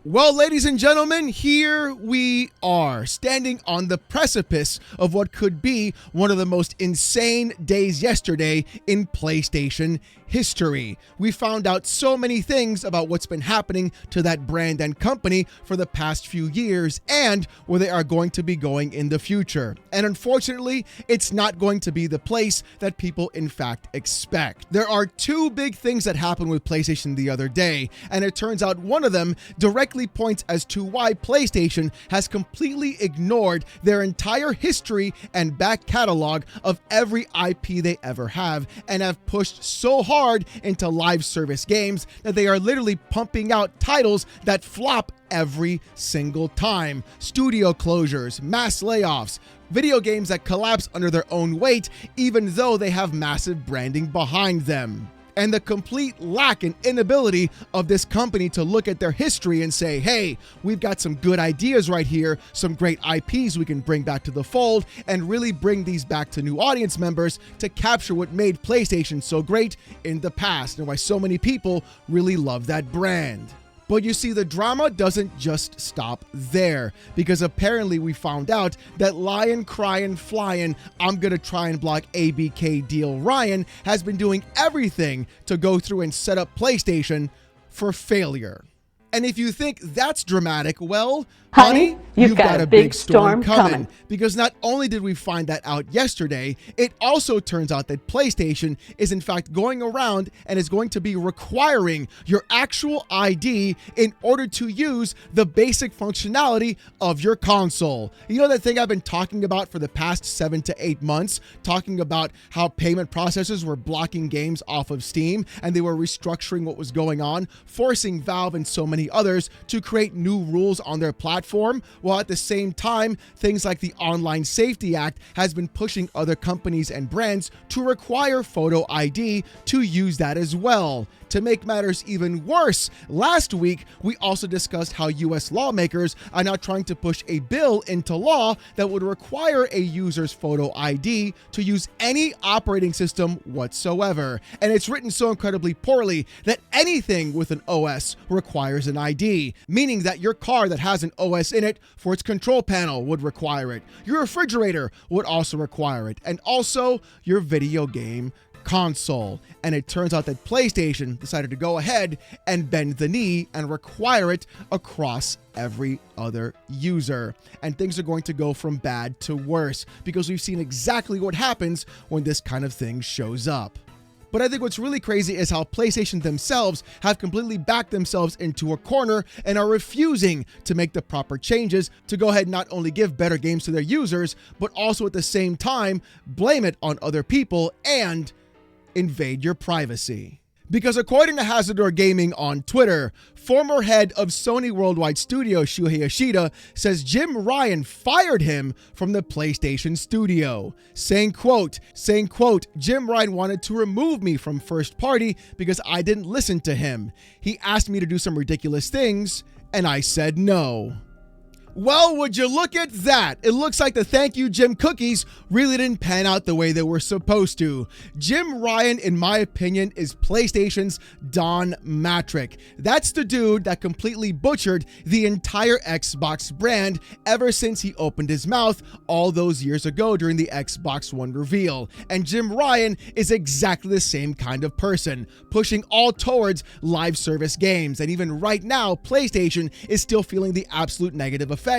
Well, ladies and gentlemen, here we are, standing on the precipice of what could be one of the most insane days yesterday in PlayStation history. We found out so many things about what's been happening to that brand and company for the past few years and where they are going to be going in the future. And unfortunately, it's not going to be the place that people in fact expect. There are two big things that happened with PlayStation the other day, and it turns out one of them directly points as to why PlayStation has completely ignored their entire history and back catalog of every IP they ever have, and have pushed so hard into live service games that they are literally pumping out titles that flop every single time. Studio closures, mass layoffs, video games that collapse under their own weight even though they have massive branding behind them. And the complete lack and inability of this company to look at their history and say, hey, we've got some good ideas right here, some great IPs we can bring back to the fold, and really bring these back to new audience members to capture what made PlayStation so great in the past and why so many people really love that brand. But you see, the drama doesn't just stop there, because apparently we found out that Lion Crying Flying, I'm gonna try and block ABK deal Ryan has been doing everything to go through and set up PlayStation for failure. And if you think that's dramatic, well, honey, you've got a big storm coming. Because not only did we find that out yesterday, it also turns out that PlayStation is in fact going around and is going to be requiring your actual ID in order to use the basic functionality of your console. You know that thing I've been talking about for the past 7 to 8 months, talking about how payment processors were blocking games off of Steam and they were restructuring what was going on, forcing Valve and so many others to create new rules on their platform, while at the same time, things like the Online Safety Act has been pushing other companies and brands to require photo ID to use that as well. To make matters even worse, last week, we also discussed how US lawmakers are now trying to push a bill into law that would require a user's photo ID to use any operating system whatsoever. And it's written so incredibly poorly that anything with an OS requires an ID, meaning that your car that has an OS in it for its control panel would require it. Your refrigerator would also require it, and also your video game console. And it turns out that PlayStation decided to go ahead and bend the knee and require it across every other user. And things are going to go from bad to worse, because we've seen exactly what happens when this kind of thing shows up. But I think what's really crazy is how PlayStation themselves have completely backed themselves into a corner and are refusing to make the proper changes to go ahead and not only give better games to their users, but also at the same time blame it on other people and invade your privacy. Because according to Hazardor Gaming on Twitter, former head of Sony Worldwide Studio Shuhei Yoshida says Jim Ryan fired him from the PlayStation studio, saying quote, Jim Ryan wanted to remove me from first party because I didn't listen to him. He asked me to do some ridiculous things and I said no. Well, would you look at that? It looks like the Thank You Jim cookies really didn't pan out the way they were supposed to. Jim Ryan, in my opinion, is PlayStation's Don Matrick. That's the dude that completely butchered the entire Xbox brand ever since he opened his mouth all those years ago during the Xbox One reveal. And Jim Ryan is exactly the same kind of person, pushing all towards live service games. And even right now, PlayStation is still feeling the absolute negative effects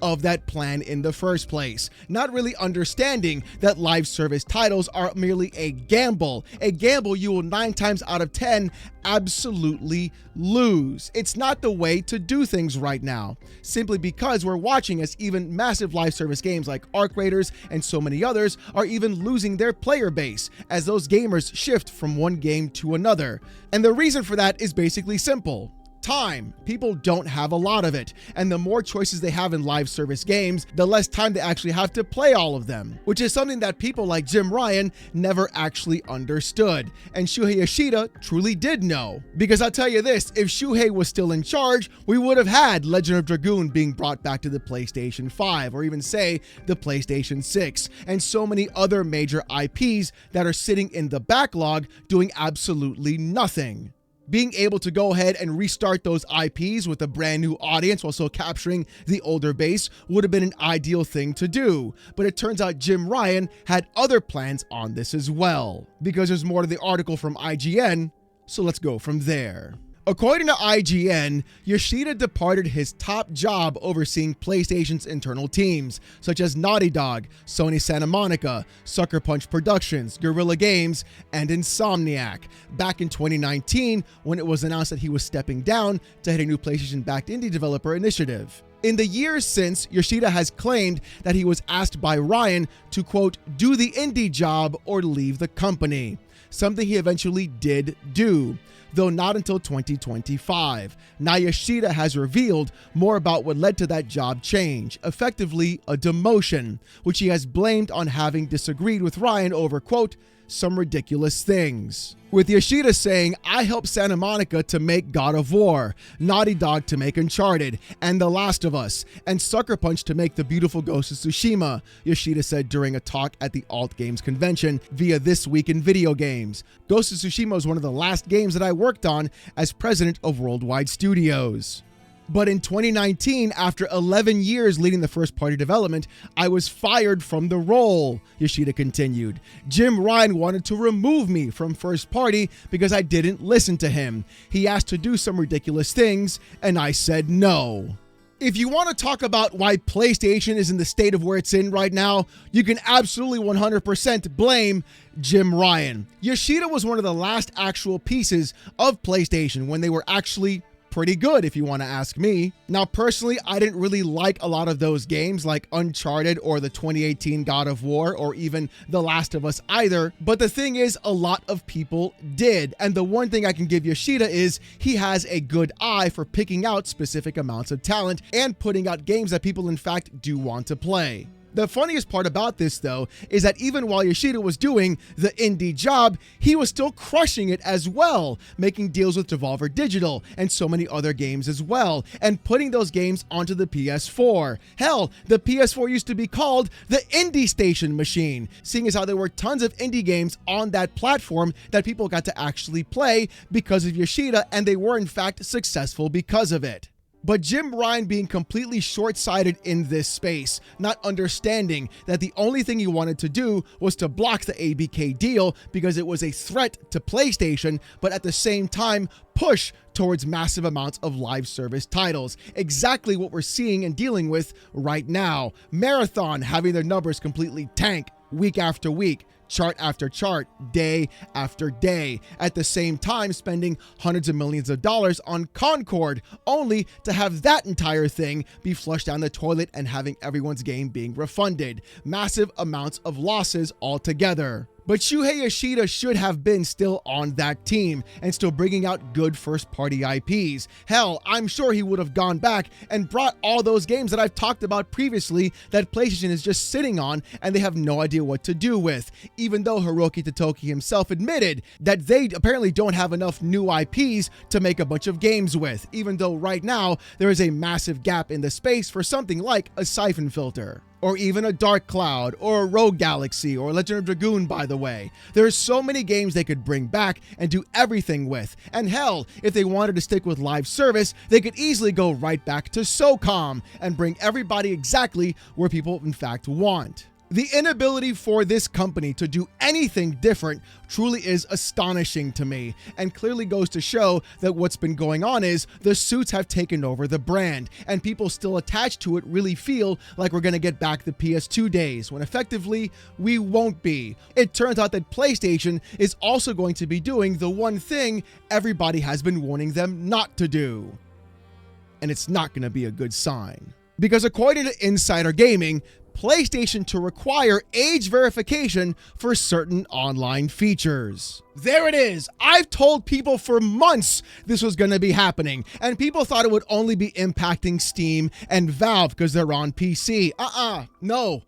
of that plan in the first place, not really understanding that live service titles are merely a gamble you will 9 times out of 10 absolutely lose. It's not the way to do things right now, simply because we're watching as even massive live service games like Arc Raiders and so many others are even losing their player base as those gamers shift from one game to another. And the reason for that is basically simple. Time. People don't have a lot of it, and the more choices they have in live service games, the less time they actually have to play all of them, which is something that people like Jim Ryan never actually understood, and Shuhei Yoshida truly did know. Because I'll tell you this, if Shuhei was still in charge, we would have had Legend of Dragoon being brought back to the PlayStation 5, or even say the PlayStation 6, and so many other major IPs that are sitting in the backlog doing absolutely nothing. Being able to go ahead and restart those IPs with a brand new audience while still capturing the older base would have been an ideal thing to do. But it turns out Jim Ryan had other plans on this as well, because there's more to the article from IGN, so let's go from there. According to IGN, Yoshida departed his top job overseeing PlayStation's internal teams, such as Naughty Dog, Sony Santa Monica, Sucker Punch Productions, Guerrilla Games, and Insomniac, back in 2019 when it was announced that he was stepping down to head a new PlayStation-backed indie developer initiative. In the years since, Yoshida has claimed that he was asked by Ryan to, quote, do the indie job or leave the company, something he eventually did do, though not until 2025. Now Yoshida has revealed more about what led to that job change, effectively a demotion, which he has blamed on having disagreed with Ryan over, quote, some ridiculous things. With Yoshida saying, I helped Santa Monica to make God of War, Naughty Dog to make Uncharted, and The Last of Us, and Sucker Punch to make the beautiful Ghost of Tsushima, Yoshida said during a talk at the Alt Games convention via This Week in Video Games. Ghost of Tsushima was one of the last games that I worked on as president of Worldwide Studios. But in 2019, after 11 years leading the first-party development, I was fired from the role, Yoshida continued. Jim Ryan wanted to remove me from first party because I didn't listen to him. He asked to do some ridiculous things, and I said no. If you want to talk about why PlayStation is in the state of where it's in right now, you can absolutely 100% blame Jim Ryan. Yoshida was one of the last actual pieces of PlayStation when they were actually pretty good, if you want to ask me. Now, personally, I didn't really like a lot of those games like Uncharted or the 2018 God of War or even The Last of Us either. But the thing is, a lot of people did. And the one thing I can give Yoshida is he has a good eye for picking out specific amounts of talent and putting out games that people in fact do want to play. The funniest part about this, though, is that even while Yoshida was doing the indie job, he was still crushing it as well, making deals with Devolver Digital and so many other games as well, and putting those games onto the PS4. Hell, the PS4 used to be called the Indie Station machine, seeing as how there were tons of indie games on that platform that people got to actually play because of Yoshida, and they were in fact successful because of it. But Jim Ryan being completely short-sighted in this space, not understanding that the only thing he wanted to do was to block the ABK deal because it was a threat to PlayStation, but at the same time push towards massive amounts of live service titles. Exactly what we're seeing and dealing with right now. Marathon having their numbers completely tank week after week, chart after chart, day after day, at the same time spending hundreds of millions of dollars on Concord, only to have that entire thing be flushed down the toilet and having everyone's game being refunded. Massive amounts of losses altogether. But Shuhei Yoshida should have been still on that team and still bringing out good first-party IPs. Hell, I'm sure he would have gone back and brought all those games that I've talked about previously that PlayStation is just sitting on and they have no idea what to do with, even though Hiroki Totoki himself admitted that they apparently don't have enough new IPs to make a bunch of games with, even though right now there is a massive gap in the space for something like a Siphon Filter, or even a Dark Cloud, or a Rogue Galaxy, or Legend of Dragoon, by the way. There's so many games they could bring back and do everything with. And hell, if they wanted to stick with live service, they could easily go right back to SOCOM and bring everybody exactly where people in fact want. The inability for this company to do anything different truly is astonishing to me, and clearly goes to show that what's been going on is the suits have taken over the brand, and people still attached to it really feel like we're going to get back the PS2 days, when effectively we won't be. It turns out that PlayStation is also going to be doing the one thing everybody has been warning them not to do. And it's not going to be a good sign. Because according to Insider Gaming, PlayStation to require age verification for certain online features. There it is. I've told people for months this was going to be happening, and people thought it would only be impacting Steam and Valve because they're on PC. No.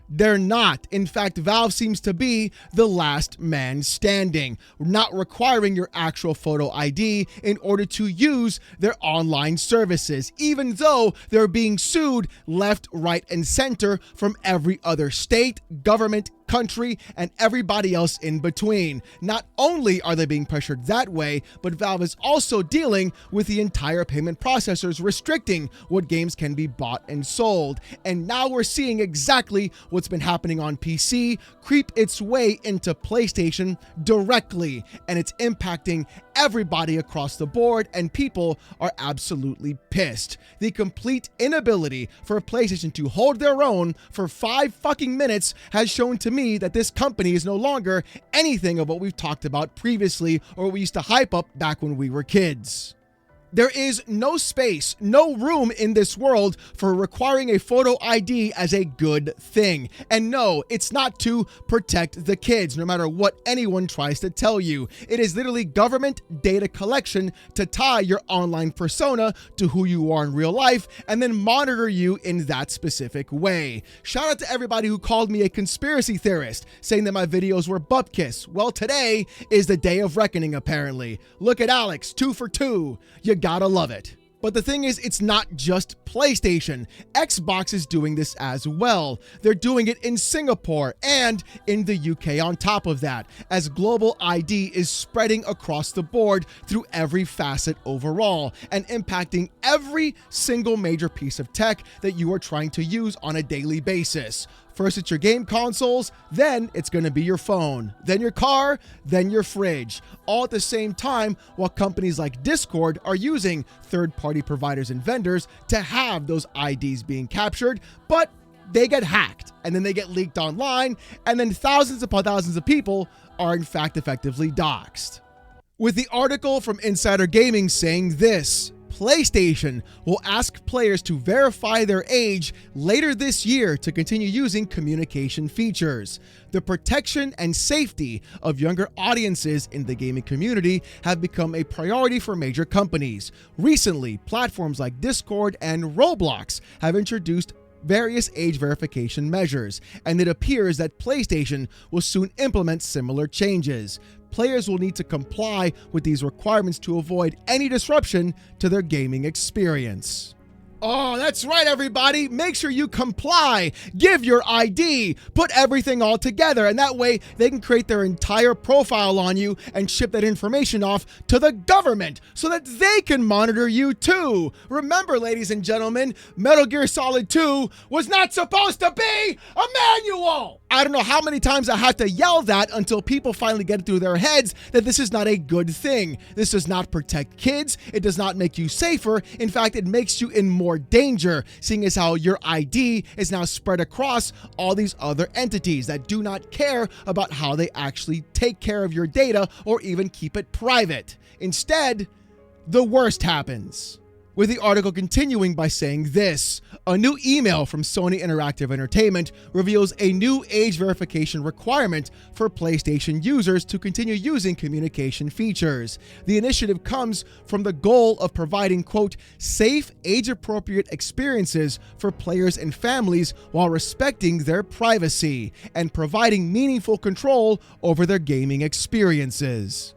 They're not. In fact, Valve seems to be the last man standing, not requiring your actual photo ID in order to use their online services, even though they're being sued left, right, and center from every other state, government, country, and everybody else in between. Not only are they being pressured that way, but Valve is also dealing with the entire payment processors restricting what games can be bought and sold. And now we're seeing exactly what's been happening on PC creep its way into PlayStation directly, and it's impacting everybody across the board, and people are absolutely pissed. The complete inability for PlayStation to hold their own for 5 fucking minutes has shown to me that this company is no longer anything of what we've talked about previously or what we used to hype up back when we were kids. There is no space, no room in this world for requiring a photo ID as a good thing. And no, it's not to protect the kids, no matter what anyone tries to tell you. It is literally government data collection to tie your online persona to who you are in real life and then monitor you in that specific way. Shout out to everybody who called me a conspiracy theorist, saying that my videos were bupkis. Well, today is the day of reckoning, apparently. Look at Alex, 2 for 2. You gotta love it. But the thing is, it's not just PlayStation. Xbox is doing this as well. They're doing it in Singapore and in the UK on top of that, as global ID is spreading across the board through every facet overall and impacting every single major piece of tech that you are trying to use on a daily basis. First, it's your game consoles, then it's going to be your phone, then your car, then your fridge, all at the same time, while companies like Discord are using third-party providers and vendors to have those IDs being captured, but they get hacked, and then they get leaked online, and then thousands upon thousands of people are in fact effectively doxxed. With the article from Insider Gaming saying this: PlayStation will ask players to verify their age later this year to continue using communication features. The protection and safety of younger audiences in the gaming community have become a priority for major companies. Recently, platforms like Discord and Roblox have introduced various age verification measures, and it appears that PlayStation will soon implement similar changes. Players will need to comply with these requirements to avoid any disruption to their gaming experience. Oh, that's right, everybody. Make sure you comply, give your ID, put everything all together, and that way they can create their entire profile on you and ship that information off to the government so that they can monitor you too. Remember, ladies and gentlemen, Metal Gear Solid 2 was not supposed to be a manual. I don't know how many times I had to yell that until people finally get it through their heads that this is not a good thing. This does not protect kids. It does not make you safer. In fact, it makes you in more danger, seeing as how your ID is now spread across all these other entities that do not care about how they actually take care of your data or even keep it private. Instead, the worst happens. With the article continuing by saying this: a new email from Sony Interactive Entertainment reveals a new age verification requirement for PlayStation users to continue using communication features. The initiative comes from the goal of providing, quote, safe, age-appropriate experiences for players and families while respecting their privacy and providing meaningful control over their gaming experiences.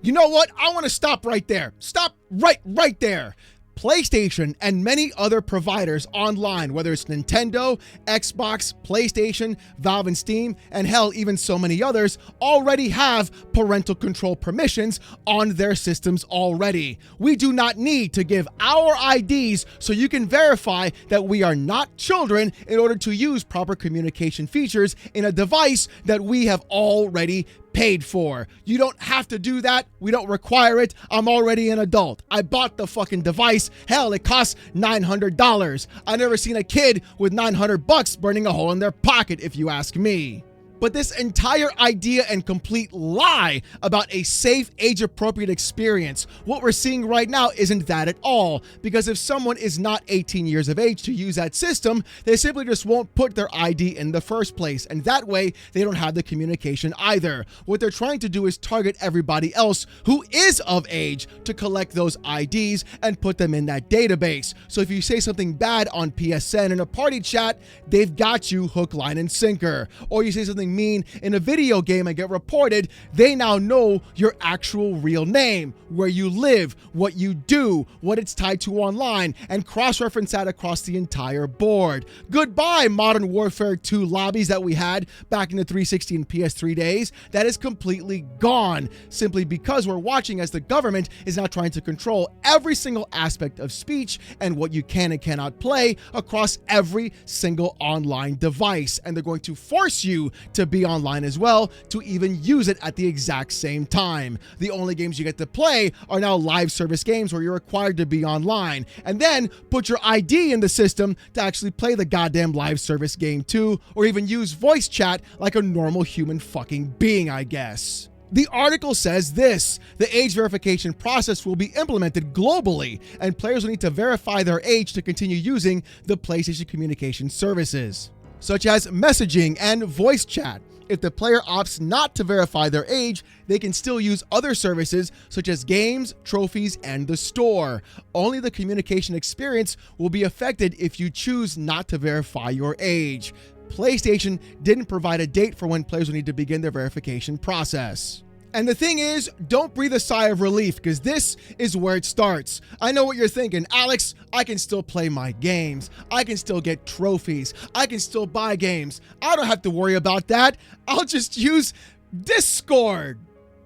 You know what? I want to stop right there. Stop right there. PlayStation and many other providers online, whether it's Nintendo, Xbox, PlayStation, Valve and Steam, and hell, even so many others, already have parental control permissions on their systems already. We do not need to give our IDs so you can verify that we are not children in order to use proper communication features in a device that we have already paid for. You don't have to do that. We don't require it. I'm already an adult. I bought the fucking device. Hell, it costs $900. I've never seen a kid with $900 burning a hole in their pocket, if you ask me. But this entire idea and complete lie about a safe, age-appropriate experience, what we're seeing right now isn't that at all. Because if someone is not 18 years of age to use that system, they simply just won't put their ID in the first place. And that way, they don't have the communication either. What they're trying to do is target everybody else who is of age to collect those IDs and put them in that database. So if you say something bad on PSN in a party chat, they've got you hook, line, and sinker. Or you say something mean in a video game and get reported, they now know your actual real name, where you live, what you do, what it's tied to online, and cross-reference that across the entire board. Goodbye, Modern Warfare 2 lobbies that we had back in the 360 and PS3 days. That is completely gone, simply because we're watching as the government is now trying to control every single aspect of speech and what you can and cannot play across every single online device. And they're going to force you to be online as well to even use it at the exact same time. The only games you get to play are now live service games where you're required to be online, and then put your ID in the system to actually play the goddamn live service game too, or even use voice chat like a normal human fucking being, I guess. The article says this: the age verification process will be implemented globally, and players will need to verify their age to continue using the PlayStation communication services, such as messaging and voice chat. If the player opts not to verify their age, they can still use other services such as games, trophies, and the store. Only the communication experience will be affected if you choose not to verify your age. PlayStation didn't provide a date for when players will need to begin their verification process. And the thing is, don't breathe a sigh of relief, because this is where it starts. I know what you're thinking. Alex, I can still play my games. I can still get trophies. I can still buy games. I don't have to worry about that. I'll just use Discord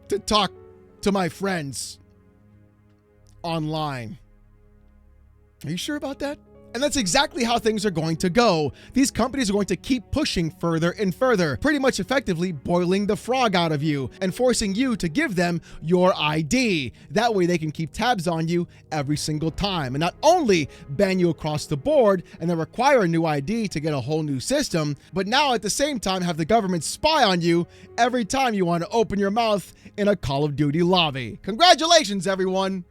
to talk to my friends online. Are you sure about that? And that's exactly how things are going to go. These companies are going to keep pushing further and further, pretty much effectively boiling the frog out of you and forcing you to give them your ID. That way they can keep tabs on you every single time, and not only ban you across the board and then require a new ID to get a whole new system, but now at the same time have the government spy on you every time you want to open your mouth in a Call of Duty lobby. Congratulations, everyone.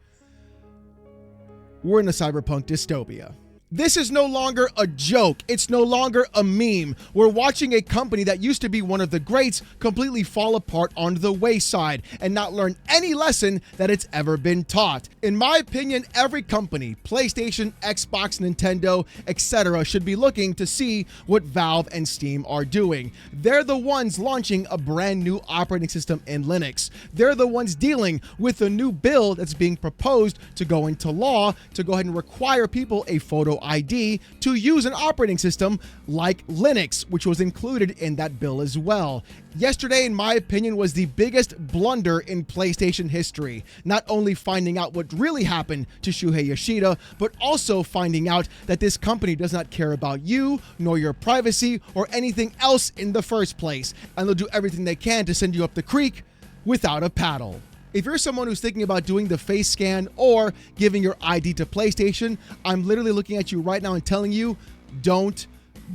We're in a cyberpunk dystopia. This is no longer a joke. It's no longer a meme. We're watching a company that used to be one of the greats completely fall apart on the wayside and not learn any lesson that it's ever been taught. In my opinion, every company, PlayStation, Xbox, Nintendo, etc., should be looking to see what Valve and Steam are doing. They're the ones launching a brand new operating system in Linux. They're the ones dealing with the new bill that's being proposed to go into law to go ahead and require people a photo ID to use an operating system like Linux, which was included in that bill as well. Yesterday, in my opinion, was the biggest blunder in PlayStation history. Not only finding out what really happened to Shuhei Yoshida, but also finding out that this company does not care about you, nor your privacy, or anything else in the first place. And they'll do everything they can to send you up the creek without a paddle. If you're someone who's thinking about doing the face scan or giving your ID to PlayStation, I'm literally looking at you right now and telling you, don't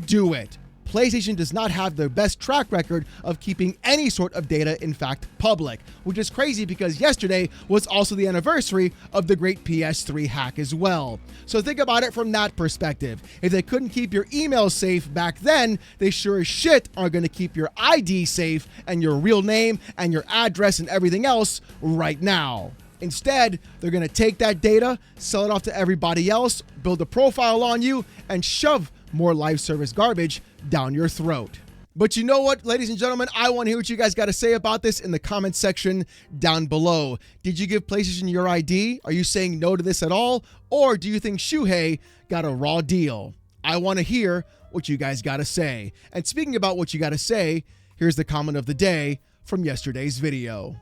do it. PlayStation does not have the best track record of keeping any sort of data, in fact, public, which is crazy because yesterday was also the anniversary of the great PS3 hack as well. So think about it from that perspective. If they couldn't keep your email safe back then, they sure as shit are going to keep your ID safe and your real name and your address and everything else right now. Instead, they're going to take that data, sell it off to everybody else, build a profile on you, and shove more live service garbage down your throat. But you know what, ladies and gentlemen, I want to hear what you guys got to say about this in the comment section down below. Did you give PlayStation your ID? Are you saying no to this at all? Or do you think Shuhei got a raw deal? I want to hear what you guys got to say. And speaking about what you got to say, here's the comment of the day from yesterday's video.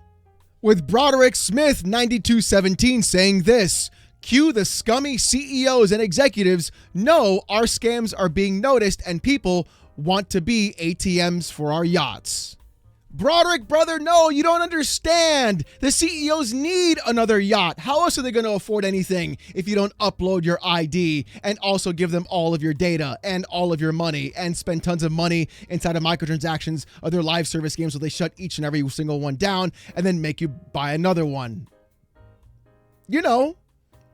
With Broderick Smith 9217 saying this: cue the scummy CEOs and executives know our scams are being noticed and people want to be ATMs for our yachts. Broderick, brother, no, you don't understand. The CEOs need another yacht. How else are they going to afford anything if you don't upload your ID and also give them all of your data and all of your money and spend tons of money inside of microtransactions of their live service games so they shut each and every single one down and then make you buy another one? You know,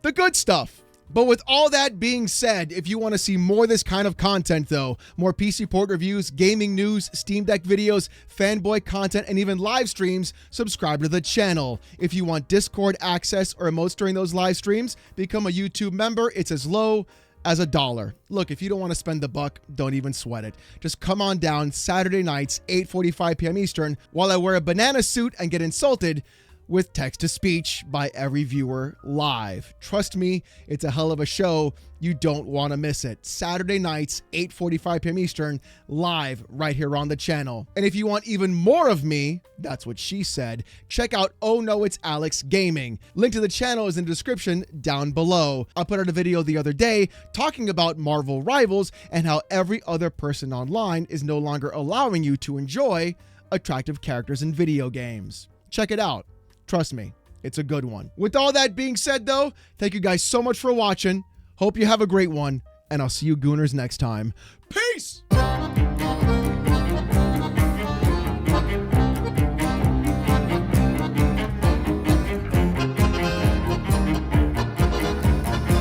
the good stuff. But with all that being said, if you want to see more of this kind of content though, more PC port reviews, gaming news, Steam Deck videos, fanboy content, and even live streams, subscribe to the channel. If you want Discord access or emotes during those live streams, become a YouTube member. It's as low as $1. Look, if you don't want to spend the buck, don't even sweat it. Just come on down Saturday nights, 8:45 p.m. Eastern, while I wear a banana suit and get insulted with text-to-speech by every viewer live. Trust me, it's a hell of a show. You don't want to miss it. Saturday nights, 8:45 p.m. Eastern, live right here on the channel. And if you want even more of me, that's what she said, check out Oh No It's Alex Gaming. Link to the channel is in the description down below. I put out a video the other day talking about Marvel Rivals and how every other person online is no longer allowing you to enjoy attractive characters in video games. Check it out. Trust me, it's a good one. With all that being said, though, thank you guys so much for watching. Hope you have a great one, and I'll see you gooners next time. Peace!